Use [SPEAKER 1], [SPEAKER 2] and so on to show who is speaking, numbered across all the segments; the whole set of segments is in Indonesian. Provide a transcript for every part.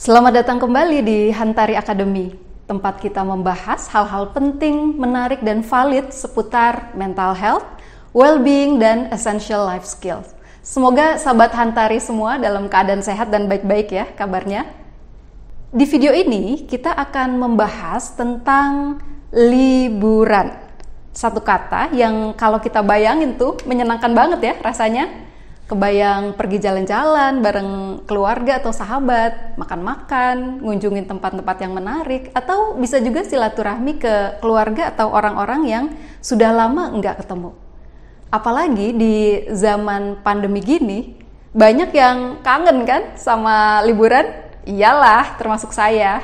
[SPEAKER 1] Selamat datang kembali di Hantari Academy, tempat kita membahas hal-hal penting, menarik, dan valid seputar mental health, well-being, dan essential life skills. Semoga sahabat Hantari semua dalam keadaan sehat dan baik-baik ya kabarnya. Di video ini kita akan membahas tentang liburan. Satu kata yang kalau kita bayangin tuh menyenangkan banget ya rasanya. Kebayang pergi jalan-jalan bareng keluarga atau sahabat, makan-makan, ngunjungin tempat-tempat yang menarik, atau bisa juga silaturahmi ke keluarga atau orang-orang yang sudah lama nggak ketemu. Apalagi di zaman pandemi gini, banyak yang kangen kan sama liburan? Iyalah, termasuk saya.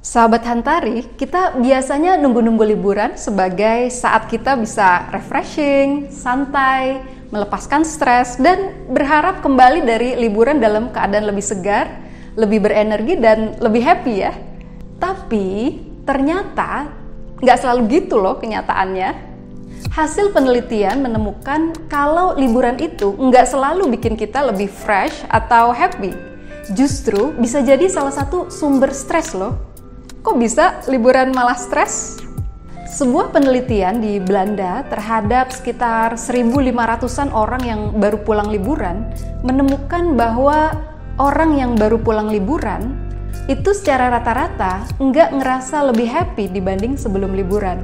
[SPEAKER 1] Sahabat Hantari, kita biasanya nunggu-nunggu liburan sebagai saat kita bisa refreshing, santai, melepaskan stres, dan berharap kembali dari liburan dalam keadaan lebih segar, lebih berenergi, dan lebih happy ya. Tapi ternyata nggak selalu gitu loh kenyataannya. Hasil penelitian menemukan kalau liburan itu nggak selalu bikin kita lebih fresh atau happy. Justru bisa jadi salah satu sumber stres loh. Kok bisa liburan malah stres? Sebuah penelitian di Belanda terhadap sekitar 1.500-an orang yang baru pulang liburan menemukan bahwa orang yang baru pulang liburan itu secara rata-rata nggak ngerasa lebih happy dibanding sebelum liburan.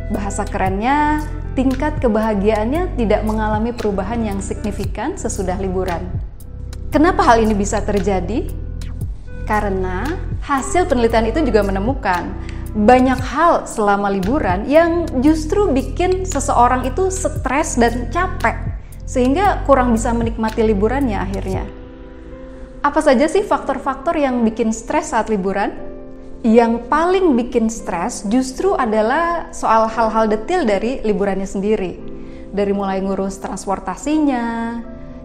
[SPEAKER 1] Bahasa kerennya, tingkat kebahagiaannya tidak mengalami perubahan yang signifikan sesudah liburan. Kenapa hal ini bisa terjadi? Karena hasil penelitian itu juga menemukan banyak hal selama liburan yang justru bikin seseorang itu stres dan capek, sehingga kurang bisa menikmati liburannya akhirnya. Apa saja sih faktor-faktor yang bikin stres saat liburan? Yang paling bikin stres justru adalah soal hal-hal detail dari liburannya sendiri. Dari mulai ngurus transportasinya,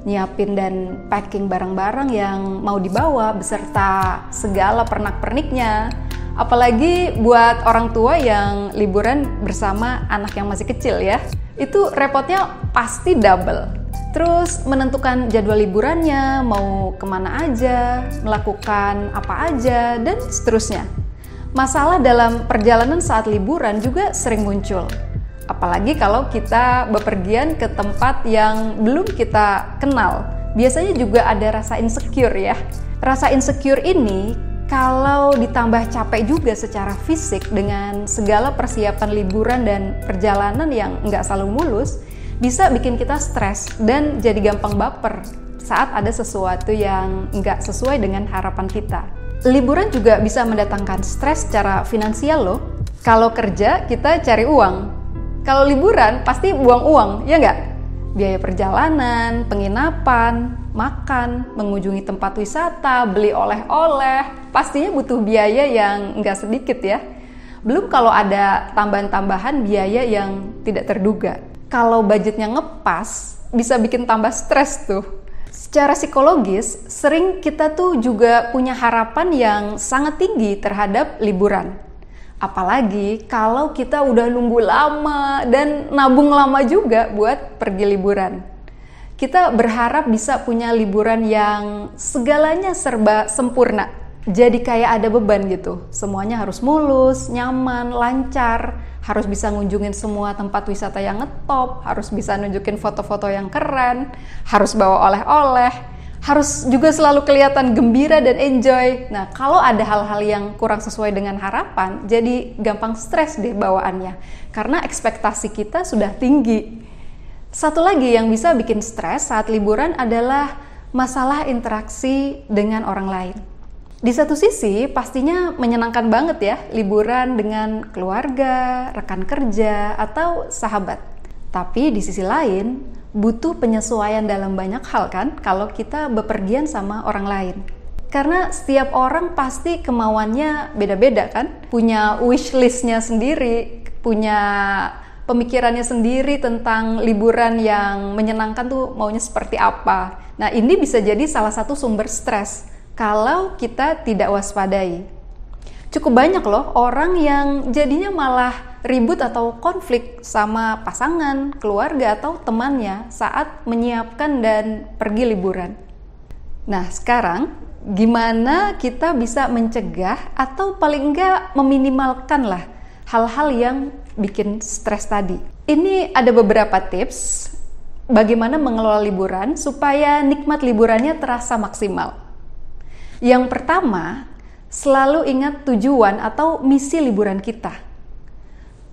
[SPEAKER 1] nyiapin dan packing barang-barang yang mau dibawa beserta segala pernak-perniknya. Apalagi buat orang tua yang liburan bersama anak yang masih kecil ya. Itu repotnya pasti double. Terus menentukan jadwal liburannya, mau kemana aja, melakukan apa aja, dan seterusnya. Masalah dalam perjalanan saat liburan juga sering muncul. Apalagi kalau kita bepergian ke tempat yang belum kita kenal. Biasanya juga ada rasa insecure ya. Rasa insecure ini kalau ditambah capek juga secara fisik dengan segala persiapan liburan dan perjalanan yang nggak selalu mulus, bisa bikin kita stres dan jadi gampang baper saat ada sesuatu yang nggak sesuai dengan harapan kita. Liburan juga bisa mendatangkan stres secara finansial loh. Kalau kerja kita cari uang. Kalau liburan pasti buang uang, ya nggak? Biaya perjalanan, penginapan, makan, mengunjungi tempat wisata, beli oleh-oleh, pastinya butuh biaya yang nggak sedikit ya. Belum kalau ada tambahan-tambahan biaya yang tidak terduga. Kalau budgetnya ngepas, bisa bikin tambah stres tuh. Secara psikologis, sering kita tuh juga punya harapan yang sangat tinggi terhadap liburan. Apalagi kalau kita udah nunggu lama dan nabung lama juga buat pergi liburan. Kita berharap bisa punya liburan yang segalanya serba sempurna. Jadi kayak ada beban gitu. Semuanya harus mulus, nyaman, lancar. Harus bisa ngunjungin semua tempat wisata yang ngetop. Harus bisa nunjukin foto-foto yang keren. Harus bawa oleh-oleh. Harus juga selalu kelihatan gembira dan enjoy. Nah, kalau ada hal-hal yang kurang sesuai dengan harapan, jadi gampang stres deh bawaannya. Karena ekspektasi kita sudah tinggi. Satu lagi yang bisa bikin stres saat liburan adalah masalah interaksi dengan orang lain. Di satu sisi, pastinya menyenangkan banget ya liburan dengan keluarga, rekan kerja, atau sahabat. Tapi di sisi lain, butuh penyesuaian dalam banyak hal kan kalau kita bepergian sama orang lain. Karena setiap orang pasti kemauannya beda-beda kan. Punya wish list-nya sendiri, punya pemikirannya sendiri tentang liburan yang menyenangkan tuh maunya seperti apa. Nah, ini bisa jadi salah satu sumber stres kalau kita tidak waspadai. Cukup banyak loh orang yang jadinya malah ribut atau konflik sama pasangan, keluarga, atau temannya saat menyiapkan dan pergi liburan. Nah, sekarang gimana kita bisa mencegah atau paling enggak meminimalkan lah hal-hal yang bikin stres tadi. Ini ada beberapa tips bagaimana mengelola liburan supaya nikmat liburannya terasa maksimal. Yang pertama, selalu ingat tujuan atau misi liburan kita.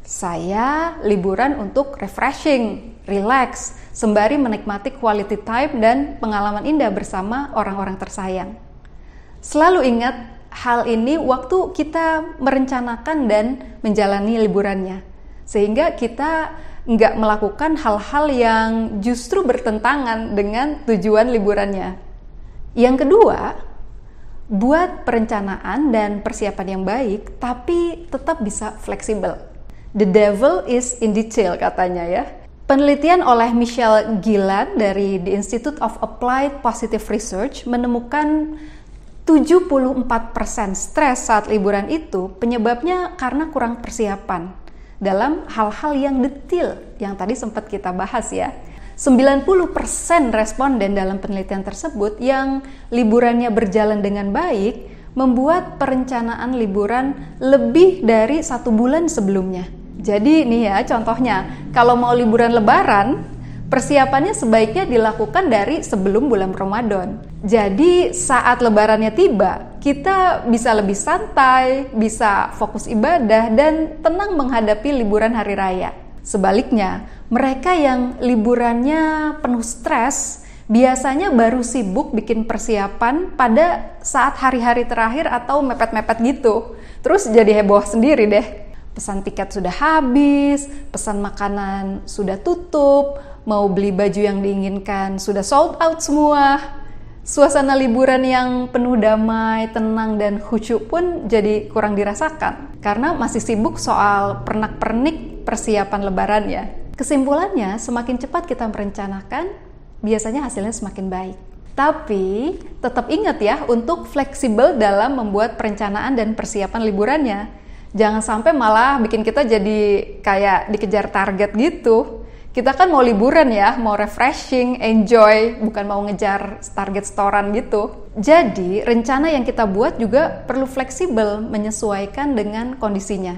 [SPEAKER 1] Saya liburan untuk refreshing, relax, sembari menikmati quality time dan pengalaman indah bersama orang-orang tersayang. Selalu ingat hal ini waktu kita merencanakan dan menjalani liburannya, sehingga kita nggak melakukan hal-hal yang justru bertentangan dengan tujuan liburannya. Yang kedua, buat perencanaan dan persiapan yang baik, tapi tetap bisa fleksibel. The devil is in detail katanya ya. Penelitian oleh Michelle Gillan dari The Institute of Applied Positive Research menemukan 74% stres saat liburan itu penyebabnya karena kurang persiapan dalam hal-hal yang detail yang tadi sempat kita bahas ya. 90% responden dalam penelitian tersebut yang liburannya berjalan dengan baik membuat perencanaan liburan lebih dari 1 bulan sebelumnya. Jadi nih ya contohnya, kalau mau liburan lebaran, persiapannya sebaiknya dilakukan dari sebelum bulan Ramadan. Jadi saat lebarannya tiba, kita bisa lebih santai, bisa fokus ibadah, dan tenang menghadapi liburan hari raya. Sebaliknya, mereka yang liburannya penuh stres, biasanya baru sibuk bikin persiapan pada saat hari-hari terakhir atau mepet-mepet gitu. Terus jadi heboh sendiri deh. Pesan tiket sudah habis, pesan makanan sudah tutup, mau beli baju yang diinginkan sudah sold out semua. Suasana liburan yang penuh damai, tenang, dan khusyuk pun jadi kurang dirasakan karena masih sibuk soal pernak-pernik persiapan lebarannya. Kesimpulannya, semakin cepat kita merencanakan, biasanya hasilnya semakin baik. Tapi tetap ingat ya untuk fleksibel dalam membuat perencanaan dan persiapan liburannya. Jangan sampai malah bikin kita jadi kayak dikejar target gitu. Kita kan mau liburan ya, mau refreshing, enjoy, bukan mau ngejar target setoran gitu. Jadi, rencana yang kita buat juga perlu fleksibel menyesuaikan dengan kondisinya.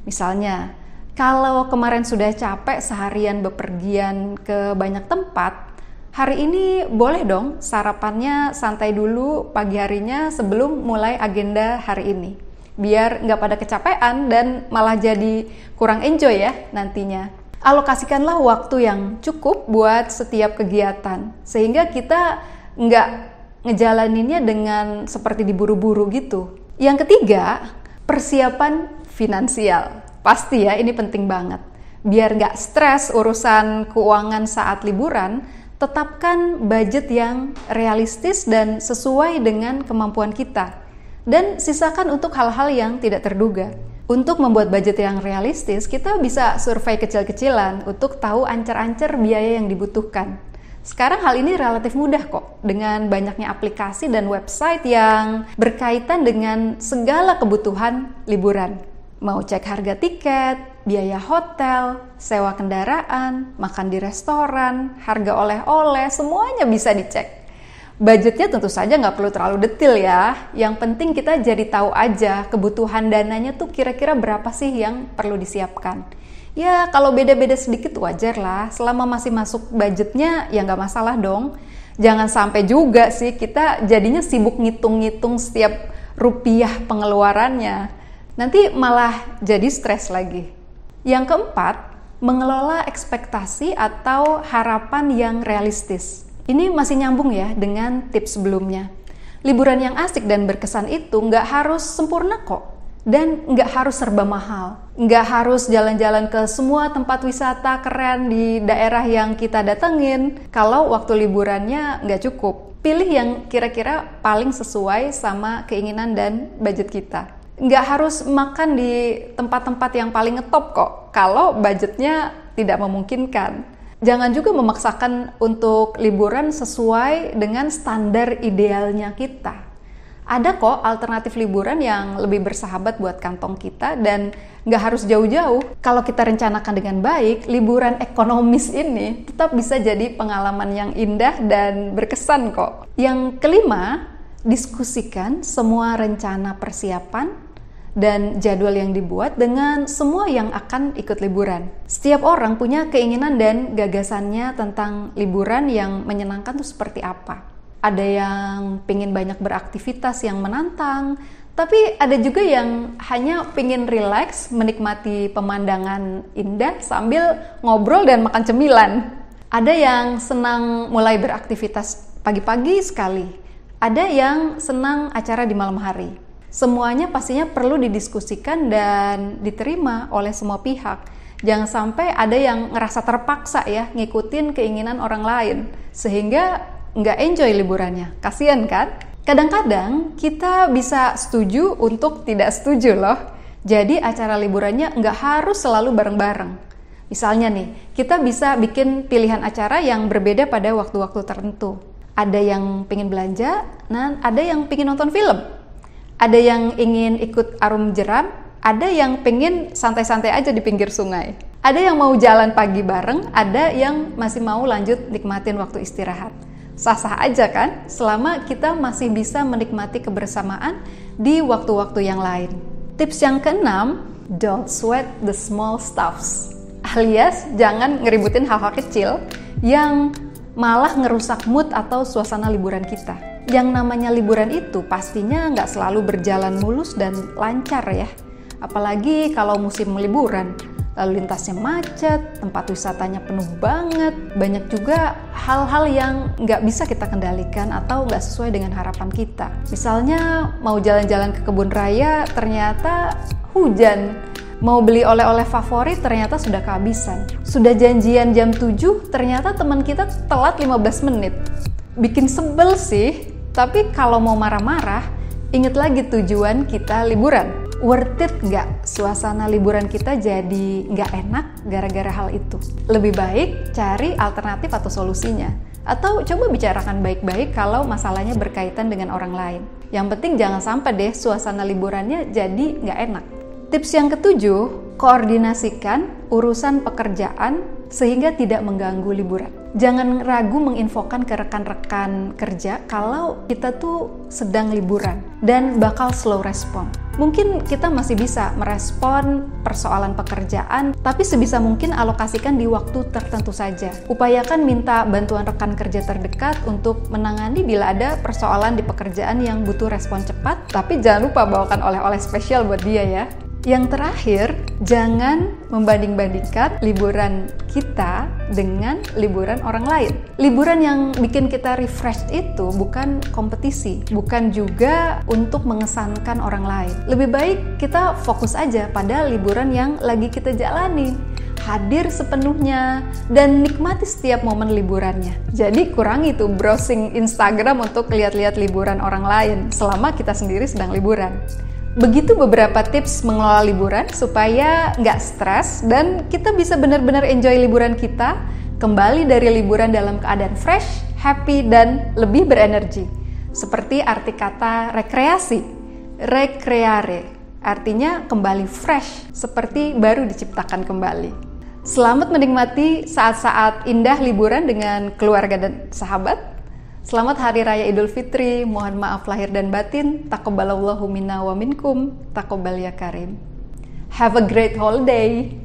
[SPEAKER 1] Misalnya, kalau kemarin sudah capek seharian bepergian ke banyak tempat, hari ini boleh dong sarapannya santai dulu pagi harinya sebelum mulai agenda hari ini. Biar nggak pada kecapean dan malah jadi kurang enjoy ya nantinya. Alokasikanlah waktu yang cukup buat setiap kegiatan, sehingga kita nggak ngejalaninnya dengan seperti diburu-buru gitu. Yang ketiga, persiapan finansial. Pasti ya, ini penting banget. Biar nggak stres urusan keuangan saat liburan, tetapkan budget yang realistis dan sesuai dengan kemampuan kita. Dan sisakan untuk hal-hal yang tidak terduga. Untuk membuat budget yang realistis, kita bisa survei kecil-kecilan untuk tahu ancer-ancer biaya yang dibutuhkan. Sekarang hal ini relatif mudah kok, dengan banyaknya aplikasi dan website yang berkaitan dengan segala kebutuhan liburan. Mau cek harga tiket, biaya hotel, sewa kendaraan, makan di restoran, harga oleh-oleh, semuanya bisa dicek. Budgetnya tentu saja nggak perlu terlalu detail ya. Yang penting kita jadi tahu aja kebutuhan dananya tuh kira-kira berapa sih yang perlu disiapkan. Ya kalau beda-beda sedikit wajar lah. Selama masih masuk budgetnya ya nggak masalah dong. Jangan sampai juga sih kita jadinya sibuk ngitung-ngitung setiap rupiah pengeluarannya. Nanti malah jadi stres lagi. Yang keempat, mengelola ekspektasi atau harapan yang realistis. Ini masih nyambung ya dengan tips sebelumnya. Liburan yang asik dan berkesan itu nggak harus sempurna kok. Dan nggak harus serba mahal. Nggak harus jalan-jalan ke semua tempat wisata keren di daerah yang kita datengin. Kalau waktu liburannya nggak cukup. Pilih yang kira-kira paling sesuai sama keinginan dan budget kita. Nggak harus makan di tempat-tempat yang paling ngetop kok. Kalau budgetnya tidak memungkinkan. Jangan juga memaksakan untuk liburan sesuai dengan standar idealnya kita. Ada kok alternatif liburan yang lebih bersahabat buat kantong kita dan nggak harus jauh-jauh. Kalau kita rencanakan dengan baik, liburan ekonomis ini tetap bisa jadi pengalaman yang indah dan berkesan kok. Yang kelima, diskusikan semua rencana persiapan dan jadwal yang dibuat dengan semua yang akan ikut liburan. Setiap orang punya keinginan dan gagasannya tentang liburan yang menyenangkan itu seperti apa. Ada yang pengen banyak beraktivitas yang menantang, tapi ada juga yang hanya pengen relax, menikmati pemandangan indah sambil ngobrol dan makan cemilan. Ada yang senang mulai beraktivitas pagi-pagi sekali. Ada yang senang acara di malam hari. Semuanya pastinya perlu didiskusikan dan diterima oleh semua pihak. Jangan sampai ada yang ngerasa terpaksa ya ngikutin keinginan orang lain, sehingga nggak enjoy liburannya. Kasian kan? Kadang-kadang kita bisa setuju untuk tidak setuju loh. Jadi acara liburannya nggak harus selalu bareng-bareng. Misalnya nih, kita bisa bikin pilihan acara yang berbeda pada waktu-waktu tertentu. Ada yang pengen belanja, nah ada yang pengen nonton film. Ada yang ingin ikut arum jeram, ada yang pengen santai-santai aja di pinggir sungai. Ada yang mau jalan pagi bareng, ada yang masih mau lanjut nikmatin waktu istirahat. Sah-sah aja kan, selama kita masih bisa menikmati kebersamaan di waktu-waktu yang lain. Tips yang keenam, don't sweat the small stuffs. Alias, jangan ngeributin hal-hal kecil yang malah ngerusak mood atau suasana liburan kita. Yang namanya liburan itu pastinya nggak selalu berjalan mulus dan lancar ya. Apalagi kalau musim liburan. Lalu lintasnya macet, tempat wisatanya penuh banget, banyak juga hal-hal yang nggak bisa kita kendalikan atau nggak sesuai dengan harapan kita. Misalnya mau jalan-jalan ke kebun raya, ternyata hujan. Mau beli oleh-oleh favorit, ternyata sudah kehabisan. Sudah janjian jam 7, ternyata teman kita telat 15 menit. Bikin sebel sih, tapi kalau mau marah-marah, ingat lagi tujuan kita liburan. Worth it nggak suasana liburan kita jadi nggak enak gara-gara hal itu? Lebih baik cari alternatif atau solusinya. Atau coba bicarakan baik-baik kalau masalahnya berkaitan dengan orang lain. Yang penting jangan sampai deh suasana liburannya jadi nggak enak. Tips yang ketujuh, koordinasikan urusan pekerjaan sehingga tidak mengganggu liburan. Jangan ragu menginfokan ke rekan-rekan kerja kalau kita tuh sedang liburan dan bakal slow respon. Mungkin kita masih bisa merespon persoalan pekerjaan, tapi sebisa mungkin alokasikan di waktu tertentu saja. Upayakan minta bantuan rekan kerja terdekat untuk menangani bila ada persoalan di pekerjaan yang butuh respon cepat, tapi jangan lupa bawakan oleh-oleh spesial buat dia ya. Yang terakhir, jangan membanding-bandingkan liburan kita dengan liburan orang lain. Liburan yang bikin kita refresh itu bukan kompetisi, bukan juga untuk mengesankan orang lain. Lebih baik kita fokus aja pada liburan yang lagi kita jalani. Hadir sepenuhnya dan nikmati setiap momen liburannya. Jadi kurangi tuh browsing Instagram untuk lihat-lihat liburan orang lain selama kita sendiri sedang liburan. Begitu beberapa tips mengelola liburan supaya nggak stres dan kita bisa benar-benar enjoy liburan kita, kembali dari liburan dalam keadaan fresh, happy, dan lebih berenergi. Seperti arti kata rekreasi, recreare, artinya kembali fresh, seperti baru diciptakan kembali. Selamat menikmati saat-saat indah liburan dengan keluarga dan sahabat. Selamat Hari Raya Idul Fitri, mohon maaf lahir dan batin, taqabbalallahu minna wa minkum, taqabbal ya karim. Have a great holiday!